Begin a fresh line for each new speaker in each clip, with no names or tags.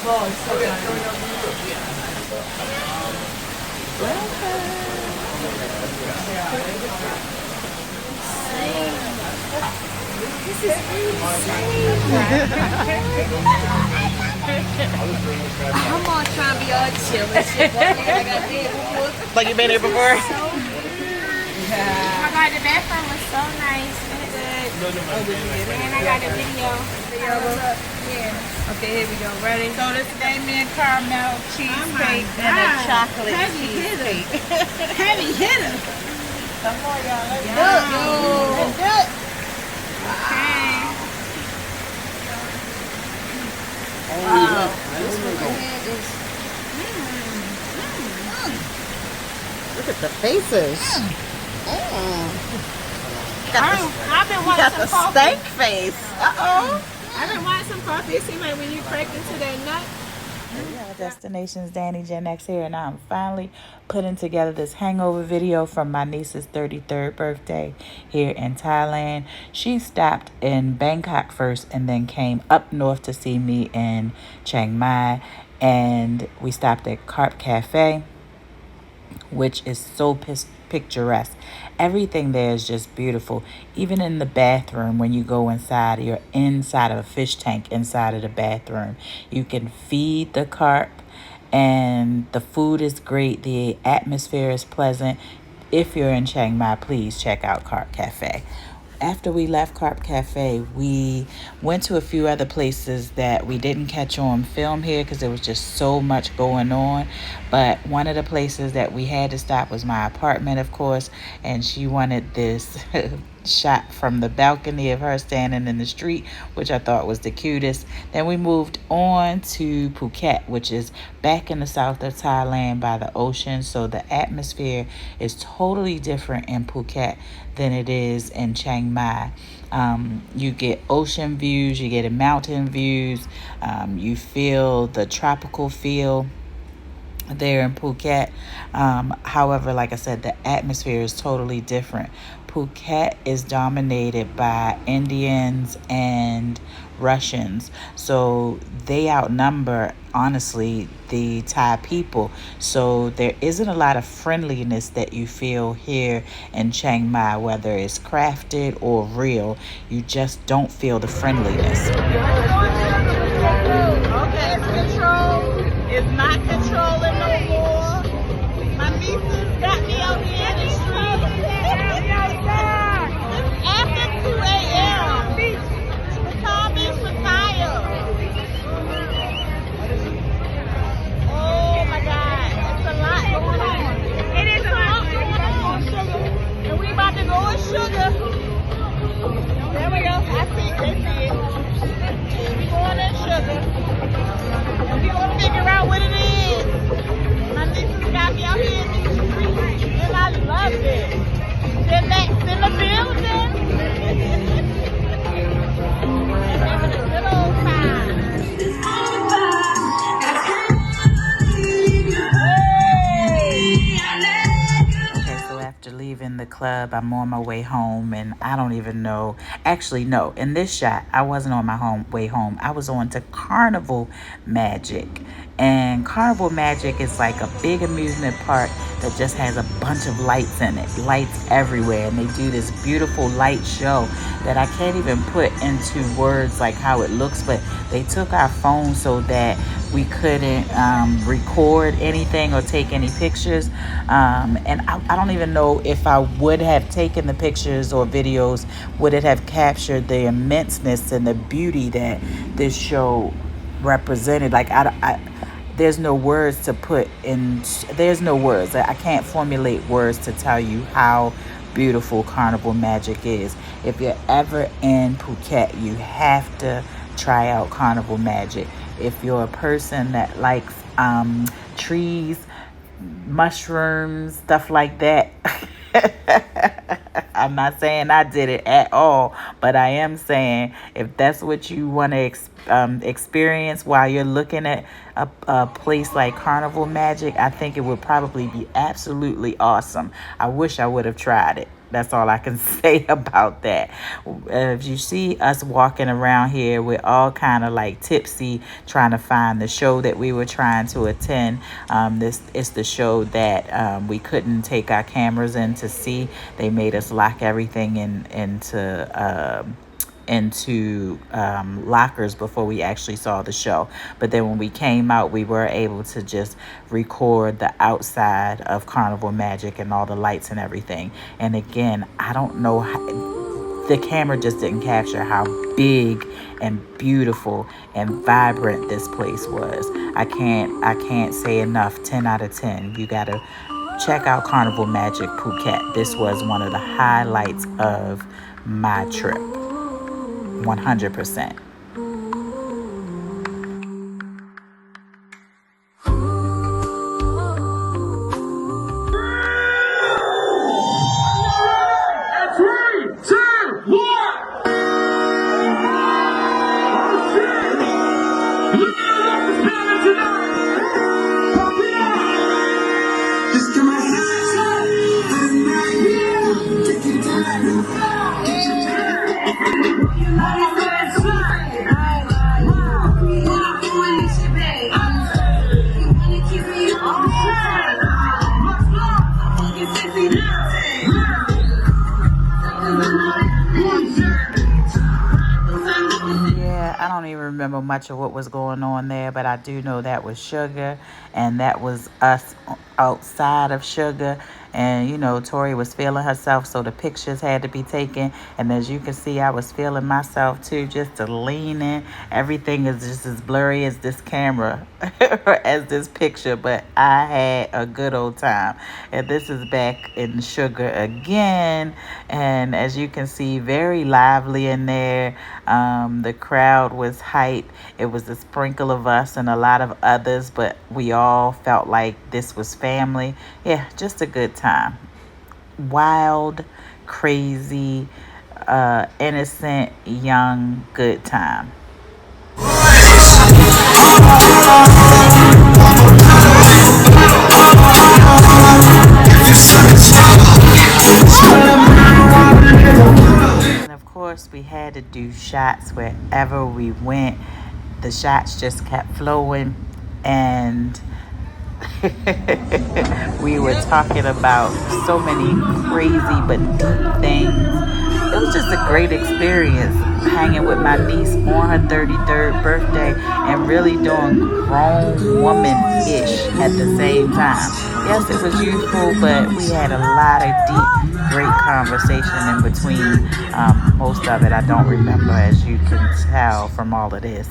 Oh, it's so This is I'm gonna try and be all chill and shit.
Like you've been here before?
Oh my god, the bathroom was so nice and good. And I got a video. Yeah. Okay, here we go. Ready?
So this is Damien caramel cheesecake and a chocolate cheesecake.
Heavy hitter.
Some more, y'all. Let's
Yeah.
do it. Let's do it.
Okay.
Wow.
This one ahead is.
Look at the faces.
I've been wanting
Got
some
the
coffee.
stank face. Uh-oh.
I've been wanting some coffee. It seems like when you crack into that nut.
Destinations, Danny Gen X here, and I'm finally putting together this hangover video from my niece's 33rd birthday here in Thailand. She stopped in Bangkok first and then came up north to see me in Chiang Mai, and we stopped at Carp Cafe, which is so picturesque. Everything there is just beautiful. Even in the bathroom, when you go inside, you're inside of a fish tank inside of the bathroom. You can feed the carp, and the food is great. The atmosphere is pleasant. If you're in Chiang Mai, please check out Carp Cafe. After we left Carp Cafe, we went to a few other places that we didn't catch on film here because there was just so much going on. But one of the places that we had to stop was my apartment, of course, and she wanted this shot from the balcony of her standing in the street, which I thought was the cutest. Then we moved on to Phuket, which is back in the south of Thailand by the ocean. So the atmosphere is totally different in Phuket than it is in Chiang Mai. You get ocean views, you get mountain views, you feel the tropical feel there in Phuket. However, like I said, the atmosphere is totally different. Phuket is dominated by Indians and Russians, so they outnumber, honestly, the Thai people. So there isn't a lot of friendliness that you feel here in Chiang Mai, whether it's crafted or real. You just don't feel the friendliness.
Okay, it's control. It's not controlling no more. My nieces got me out here in the street. After 2 a.m. The Palm Beach was tired. Oh my God, it's a lot going on. It is a lot going on, sugar. And we about to go with sugar. There we go. I see it. They see it. We going in sugar. And we gonna figure out what it is. My nieces got me out here in these streets, and I love it. They're next in the building. Having a good old time.
Okay, so after leaving the club, I'm on my way home, and I don't even know. Actually, no, in this shot, I wasn't on my way home. I was on to Carnival Magic. And Carnival Magic is like a big amusement park that just has a bunch of lights in it, lights everywhere. And they do this beautiful light show that I can't even put into words like how it looks, but they took our phones so that we couldn't record anything or take any pictures. And I don't even know if I would have taken the pictures or videos, would it have captured the immenseness and the beauty that this show represented. Like there's no words to put in. There's no words. I can't formulate words to tell you how beautiful Carnival Magic is. If you're ever in Phuket, you have to try out Carnival Magic. If you're a person that likes trees, mushrooms, stuff like that, I'm not saying I did it at all, but I am saying if that's what you want to experience while you're looking at a place like Carnival Magic, I think it would probably be absolutely awesome. I wish I would have tried it. That's all I can say about that. If you see us walking around here, we're all kind of like tipsy, trying to find the show that we were trying to attend. This is the show that we couldn't take our cameras in to see. They made us lock everything into lockers before we actually saw the show. But then when we came out, we were able to just record the outside of Carnival Magic and all the lights and everything. And again, I don't know how, the camera just didn't capture how big and beautiful and vibrant this place was. I can't say enough. 10 out of 10. You gotta check out Carnival Magic Phuket. This was one of the highlights of my trip. 100%. I don't even remember much of what was going on there, but I do know that was Sugar, and that was us outside of Sugar. And you know, Tori was feeling herself, so the pictures had to be taken. And as you can see, I was feeling myself too, just to lean in. Everything is just as blurry as this camera, as this picture, but I had a good old time. And this is back in Sugar again, and as you can see, very lively in there. The crowd was hype. It was a sprinkle of us and a lot of others, but we all felt like this was family. Yeah, just a good time. Wild, crazy, innocent, young, good time. And of course, we had to do shots wherever we went. The shots just kept flowing, and we were talking about so many crazy but deep things. It was just a great experience hanging with my niece on her 33rd birthday and really doing grown woman-ish at the same time. Yes, it was youthful, but we had a lot of deep, great conversation in between. Most of it I don't remember, as you can tell from all of this.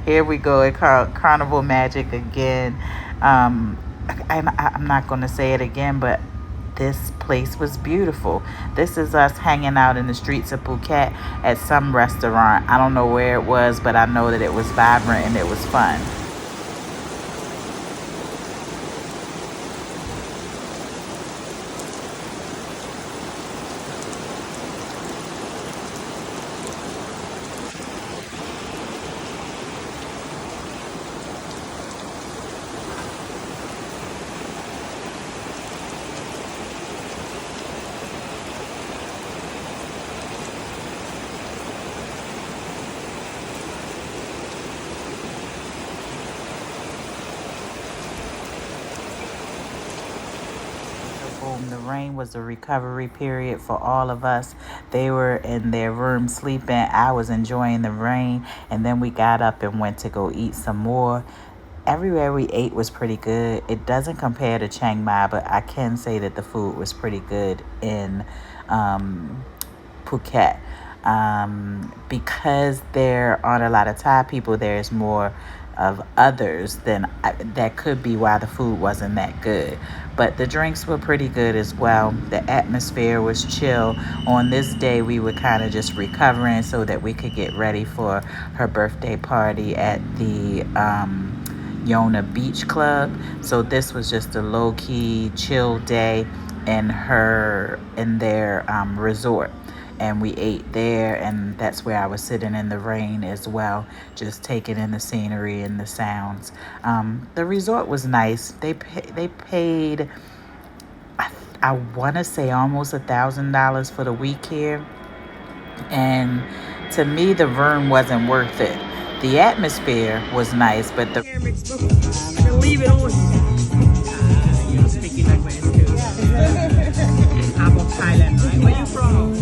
Here we go at Carnival Magic again. I'm not going to say it again, but this place was beautiful. This is us hanging out in the streets of Phuket at some restaurant. I don't know where it was, but I know that it was vibrant and it was fun. The rain was a recovery period for all of us. They were in their room sleeping. I was enjoying the rain, and then we got up and went to go eat some more. Everywhere we ate was pretty good. It doesn't compare to Chiang Mai, but I can say that the food was pretty good in Phuket. Because there aren't a lot of Thai people, there's more of others, then that could be why the food wasn't that good. But the drinks were pretty good as well. The atmosphere was chill. On this day, we were kind of just recovering so that we could get ready for her birthday party at the Yona Beach Club. So this was just a low-key, chill day in their resort. And we ate there, and that's where I was sitting in the rain as well, just taking in the scenery and the sounds. The resort was nice. They paid, I want to say almost $1,000 for the week here. And to me, the room wasn't worth it. The atmosphere was nice, but the
Leave it on.
You're speaking language too. I'm of Thailand, right? Where you from?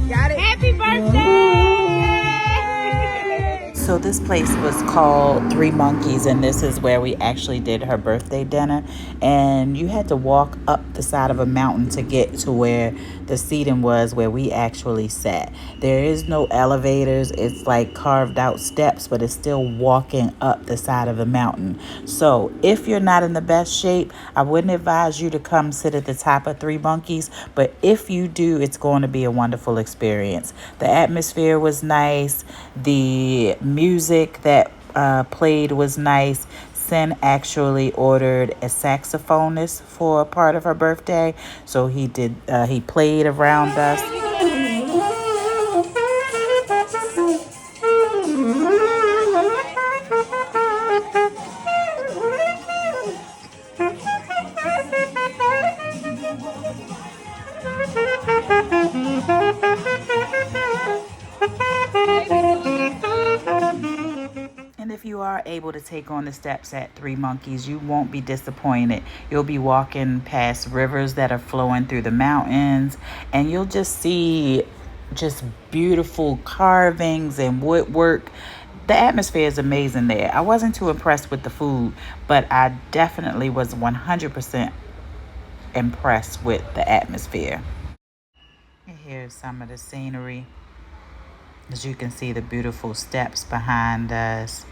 Got it. Happy birthday!
So this place was called Three Monkeys, and this is where we actually did her birthday dinner. And you had to walk up the side of a mountain to get to where the seating was, where we actually sat. There is no elevators. It's like carved out steps, but it's still walking up the side of the mountain. So if you're not in the best shape, I wouldn't advise you to come sit at the top of Three Monkeys. But if you do, it's going to be a wonderful experience. The atmosphere was nice. The music that played was nice. Sin actually ordered a saxophonist for a part of her birthday, so he played around us. And if you are able to take on the steps at Three Monkeys, you won't be disappointed. You'll be walking past rivers that are flowing through the mountains, and you'll just see just beautiful carvings and woodwork. The atmosphere is amazing there. I wasn't too impressed with the food, but I definitely was 100% impressed with the atmosphere. And here's some of the scenery. As you can see, the beautiful steps behind us.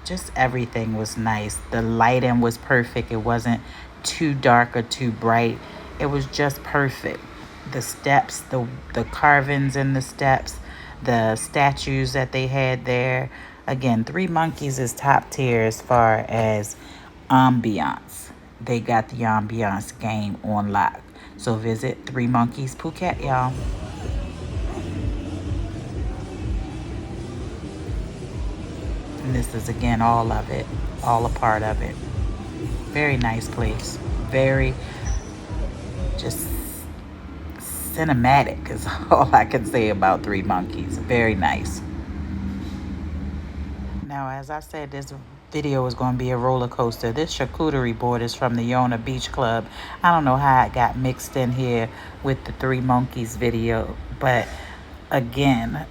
Just everything was nice. The lighting was perfect. It wasn't too dark or too bright. It was just perfect. The steps, the carvings in the steps, the statues that they had there. Again, Three Monkeys is top tier as far as ambiance. They got the ambiance game on lock. So visit Three Monkeys Phuket, y'all. And this is, again, all of it, all a part of it. Very nice place. Very just cinematic is all I can say about Three Monkeys. Very nice. Now, as I said, this video is going to be a roller coaster. This charcuterie board is from the Yona Beach Club. I don't know how it got mixed in here with the Three Monkeys video, but again,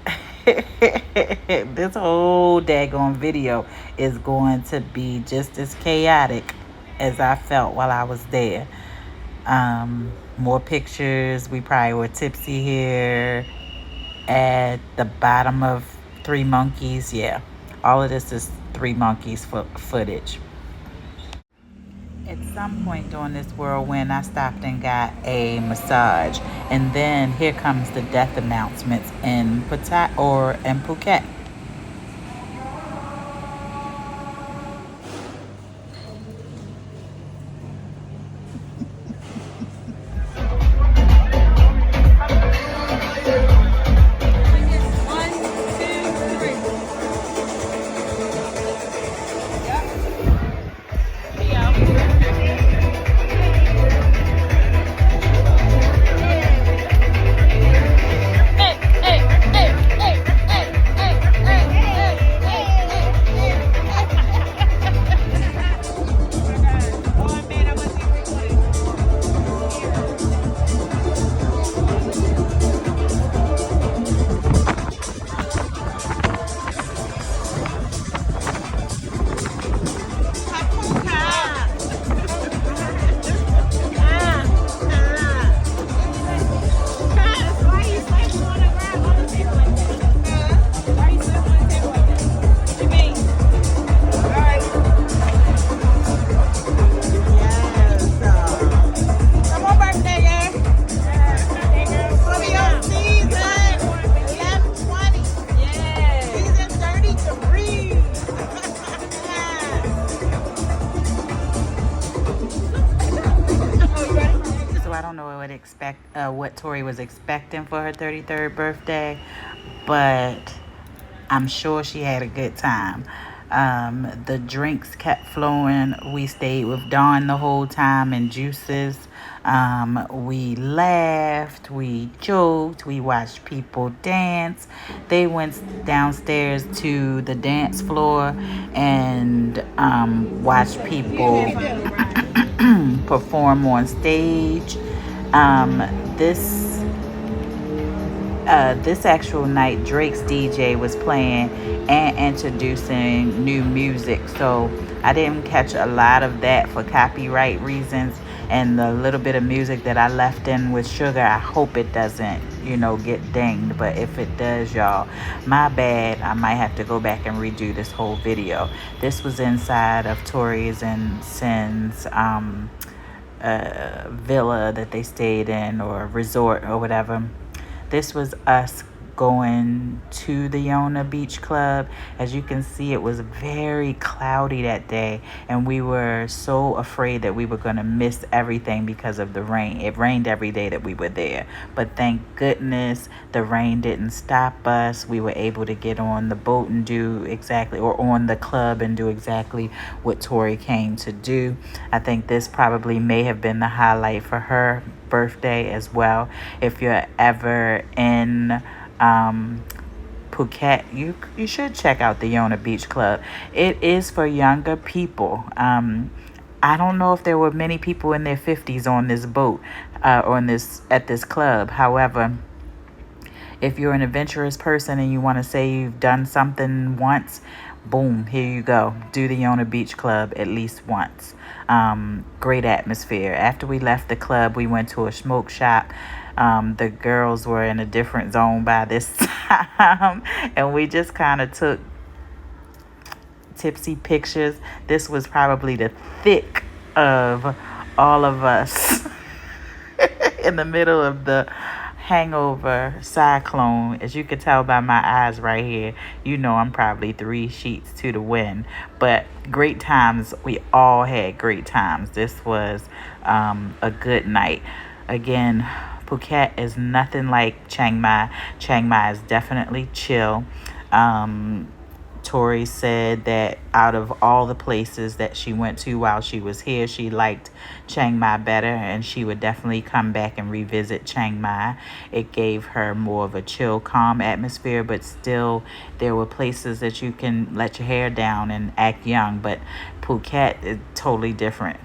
this whole daggone video is going to be just as chaotic as I felt while I was there. More pictures. We probably were tipsy here at the bottom of Three Monkeys. Yeah, all of this is Three Monkeys footage. At some point during this whirlwind, I stopped and got a massage. And then here comes the death announcements in Phuket. What Tori was expecting for her 33rd birthday, but I'm sure she had a good time. The drinks kept flowing. We stayed with Dawn the whole time and juices. We laughed, we joked, we watched people dance. They went downstairs to the dance floor and watched people perform on stage. Um, this this actual night, Drake's DJ was playing and introducing new music. So I didn't catch a lot of that for copyright reasons. And the little bit of music that I left in with Sugar, I hope it doesn't, get dinged. But if it does, y'all, my bad. I might have to go back and redo this whole video. This was inside of Tori's and Sin's villa that they stayed in, or resort or whatever. This was us going to the Yona Beach Club. As you can see, it was very cloudy that day, and we were so afraid that we were going to miss everything because of the rain. It rained every day that we were there, but thank goodness the rain didn't stop us. We were able to get on the boat and do exactly, or on the club and do exactly what Tori came to do. I think this probably may have been the highlight for her birthday as well. If you're ever in Phuket, you should check out the Yona Beach Club. It is for younger people. I don't know if there were many people in their 50s on this boat, at this club. However, if you're an adventurous person and you want to say you've done something once, boom, here you go. Do the Yona Beach Club at least once. Great atmosphere. After we left the club, we went to a smoke shop. The girls were in a different zone by this time, and we just kind of took tipsy pictures. This was probably the thick of all of us in the middle of the hangover cyclone. As you can tell by my eyes right here, I'm probably 3 sheets to the wind. But great times. We all had great times. This was a good night. Again, Phuket is nothing like Chiang Mai. Chiang Mai is definitely chill. Tori said that out of all the places that she went to while she was here, she liked Chiang Mai better, and she would definitely come back and revisit Chiang Mai. It gave her more of a chill, calm atmosphere, but still there were places that you can let your hair down and act young. But Phuket is totally different.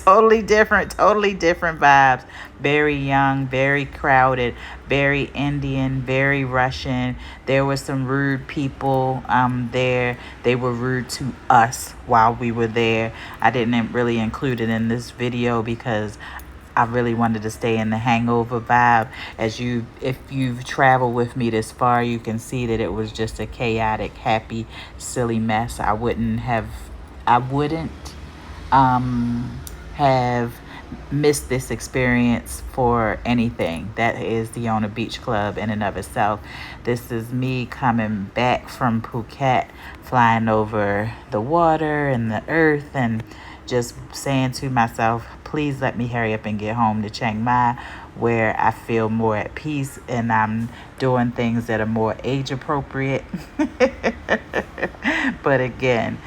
Totally different vibes. Very young, very crowded, very Indian, very Russian. There were some rude people there. They were rude to us while we were there. I didn't really include it in this video because I really wanted to stay in the hangover vibe. If you've traveled with me this far, you can see that it was just a chaotic, happy, silly mess. I wouldn't have missed this experience for anything. That is the Yona Beach Club in and of itself. This is me coming back from Phuket, flying over the water and the earth, and just saying to myself, please let me hurry up and get home to Chiang Mai, where I feel more at peace and I'm doing things that are more age appropriate. But again,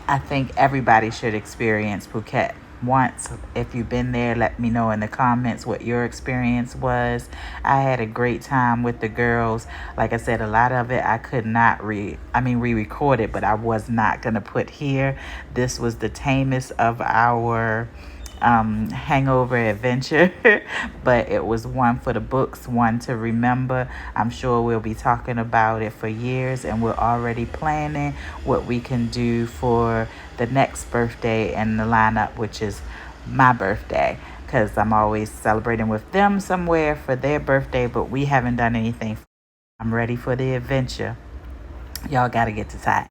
I think everybody should experience Phuket once. If you've been there, let me know in the comments what your experience was. I had a great time with the girls. Like I said, a lot of it I could not re-record it, but I was not going to put here. This was the tamest of our hangover adventure, but it was one for the books, one to remember. I'm sure we'll be talking about it for years, and we're already planning what we can do for the next birthday in the lineup, which is my birthday, because I'm always celebrating with them somewhere for their birthday, but we haven't done anything. I'm ready for the adventure. Y'all gotta get to Thailand.